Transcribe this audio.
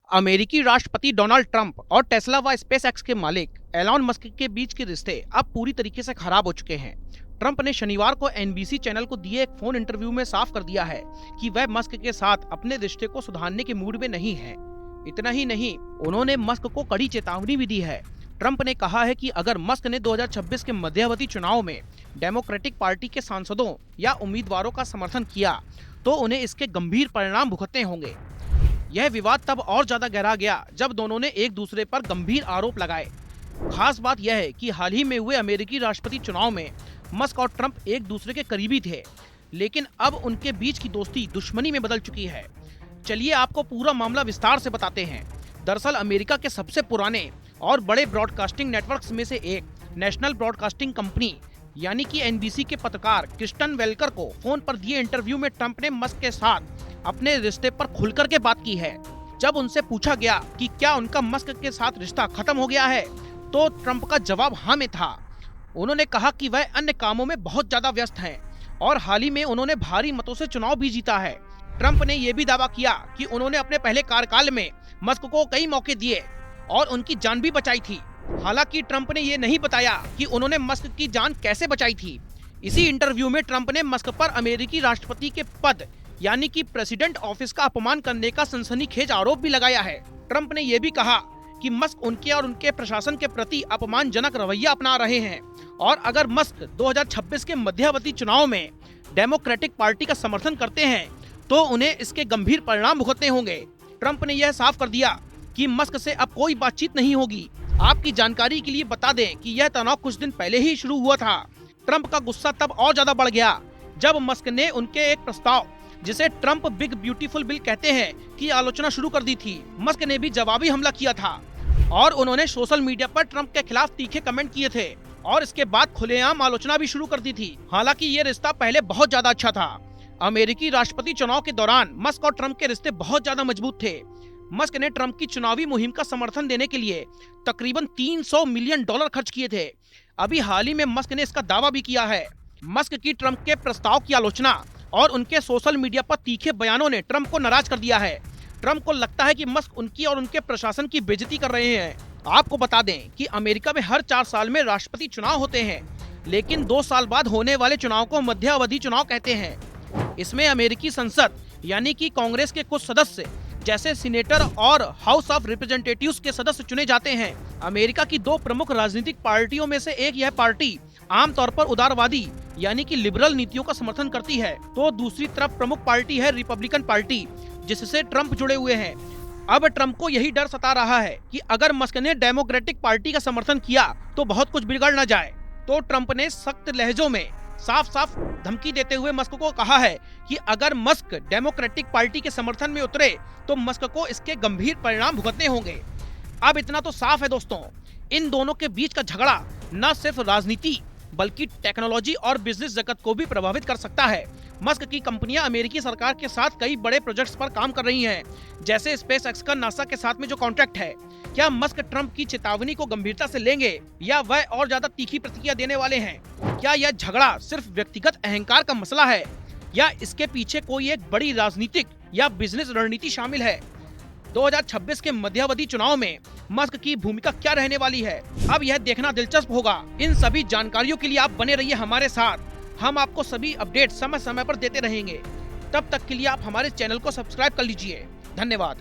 अमेरिकी राष्ट्रपति Donald Trump और टेस्ला व स्पेसएक्स के मालिक एलॉन मस्क के बीच के रिश्ते अब पूरी तरीके से खराब हो चुके हैं। ट्रंप ने शनिवार को एनबीसी चैनल को दिए एक फोन इंटरव्यू में साफ कर दिया है कि वह मस्क के साथ अपने रिश्ते को सुधारने के मूड में नहीं है। इतना ही नहीं, उन्होंने मस्क को कड़ी चेतावनी भी दी है। ट्रंप ने कहा है कि अगर मस्क ने 2026 के मध्यावधि चुनाव में डेमोक्रेटिक पार्टी के सांसदों या उम्मीदवारों का समर्थन किया तो उन्हें इसके गंभीर परिणाम भुगतने होंगे। यह विवाद तब और ज्यादा गहरा गया जब दोनों ने एक दूसरे पर गंभीर आरोप लगाए। खास बात यह है कि हाल ही में हुए अमेरिकी राष्ट्रपति चुनाव में मस्क और ट्रंप एक दूसरे के करीबी थे, लेकिन अब उनके बीच की दोस्ती दुश्मनी में बदल चुकी है। चलिए आपको पूरा मामला विस्तार से बताते हैं। दरअसल अमेरिका के सबसे पुराने और बड़े ब्रॉडकास्टिंग नेटवर्क्स में से एक नेशनल ब्रॉडकास्टिंग कंपनी यानी कि एनबीसी के पत्रकार क्रिस्टन वेलकर को फोन पर दिए इंटरव्यू में ट्रंप ने मस्क के साथ अपने रिश्ते पर खुलकर के बात की है। जब उनसे पूछा गया कि क्या उनका मस्क के साथ रिश्ता खत्म हो गया है, तो ट्रंप का जवाब हाँ में था। उन्होंने कहा कि वह अन्य कामों में बहुत ज्यादा व्यस्त हैं और हाल ही में उन्होंने भारी मतों से चुनाव भी जीता है। ट्रंप ने यह भी दावा किया कि उन्होंने अपने पहले कार्यकाल में मस्क को कई मौके दिए और उनकी जान भी बचाई थी। हालांकि ट्रंप ने यह नहीं बताया कि उन्होंने मस्क की जान कैसे बचाई थी। इसी इंटरव्यू में ट्रंप ने मस्क पर अमेरिकी राष्ट्रपति के पद यानी कि प्रेसिडेंट ऑफिस का अपमान करने का सनसनीखेज आरोप भी लगाया है। ट्रंप ने यह भी कहा कि मस्क उनके और उनके प्रशासन के प्रति अपमानजनक रवैया अपना रहे हैं और अगर मस्क 2026 के मध्यावधि चुनाव में डेमोक्रेटिक पार्टी का समर्थन करते हैं तो उन्हें इसके गंभीर परिणाम भुगतने होंगे। ट्रंप ने यह साफ कर दिया कि मस्क से अब कोई बातचीत नहीं होगी। आपकी जानकारी के लिए बता दें कि यह तनाव कुछ दिन पहले ही शुरू हुआ था। ट्रंप का गुस्सा तब और ज्यादा बढ़ गया जब मस्क ने उनके एक प्रस्ताव, जिसे ट्रंप बिग ब्यूटीफुल बिल कहते हैं, की आलोचना शुरू कर दी थी। मस्क ने भी जवाबी हमला किया था और उन्होंने सोशल मीडिया पर ट्रंप के खिलाफ तीखे कमेंट किए थे और इसके बाद खुलेआम आलोचना भी शुरू कर दी थी। हालांकि ये रिश्ता पहले बहुत ज्यादा अच्छा था। अमेरिकी राष्ट्रपति चुनाव के दौरान मस्क और ट्रंप के रिश्ते बहुत ज्यादा मजबूत थे। मस्क ने ट्रंप की चुनावी मुहिम का समर्थन देने के लिए तकरीबन $300 मिलियन खर्च किए थे। अभी हाल ही में मस्क ने इसका दावा भी किया है। मस्क की ट्रंप के प्रस्ताव की आलोचना और उनके सोशल मीडिया पर तीखे बयानों ने ट्रंप को नाराज कर दिया है। ट्रंप को लगता है कि मस्क उनकी और उनके प्रशासन की बेइज्जती कर रहे हैं। आपको बता दें कि अमेरिका में हर 4 साल में राष्ट्रपति चुनाव होते हैं, लेकिन 2 साल बाद होने वाले चुनाव को मध्यावधि चुनाव कहते हैं। इसमें अमेरिकी संसद यानी कि कांग्रेस के कुछ सदस्य जैसे सीनेटर और हाउस ऑफ रिप्रेजेंटेटिव्स के सदस्य चुने जाते हैं। अमेरिका की 2 प्रमुख राजनीतिक पार्टियों में से एक यह पार्टी आमतौर पर उदारवादी यानी कि लिबरल नीतियों का समर्थन करती है, तो दूसरी तरफ प्रमुख पार्टी है रिपब्लिकन पार्टी, जिससे ट्रंप जुड़े हुए हैं। अब ट्रंप को यही डर सता रहा है कि अगर मस्क ने डेमोक्रेटिक पार्टी का समर्थन किया तो बहुत कुछ बिगड़ न जाए। तो ट्रंप ने सख्त लहजों में साफ साफ धमकी देते हुए मस्क को कहा है कि अगर मस्क डेमोक्रेटिक पार्टी के समर्थन में उतरे तो मस्क को इसके गंभीर परिणाम भुगतने होंगे। अब इतना तो साफ है दोस्तों, इन दोनों के बीच का झगड़ा न सिर्फ राजनीति बल्कि टेक्नोलॉजी और बिजनेस जगत को भी प्रभावित कर सकता है। मस्क की कंपनियां अमेरिकी सरकार के साथ कई बड़े प्रोजेक्ट्स पर काम कर रही हैं, जैसे स्पेसएक्स का नासा के साथ में जो कॉन्ट्रैक्ट है। क्या मस्क ट्रंप की चेतावनी को गंभीरता से लेंगे या वह और ज्यादा तीखी प्रतिक्रिया देने वाले हैं? क्या यह झगड़ा सिर्फ व्यक्तिगत अहंकार का मसला है या इसके पीछे कोई एक बड़ी राजनीतिक या बिजनेस रणनीति शामिल है? 2026 के मध्यावधि चुनाव में मस्क की भूमिका क्या रहने वाली है, अब यह देखना दिलचस्प होगा। इन सभी जानकारियों के लिए आप बने रहिए हमारे साथ। हम आपको सभी अपडेट समय समय पर देते रहेंगे। तब तक के लिए आप हमारे चैनल को सब्सक्राइब कर लीजिए। धन्यवाद।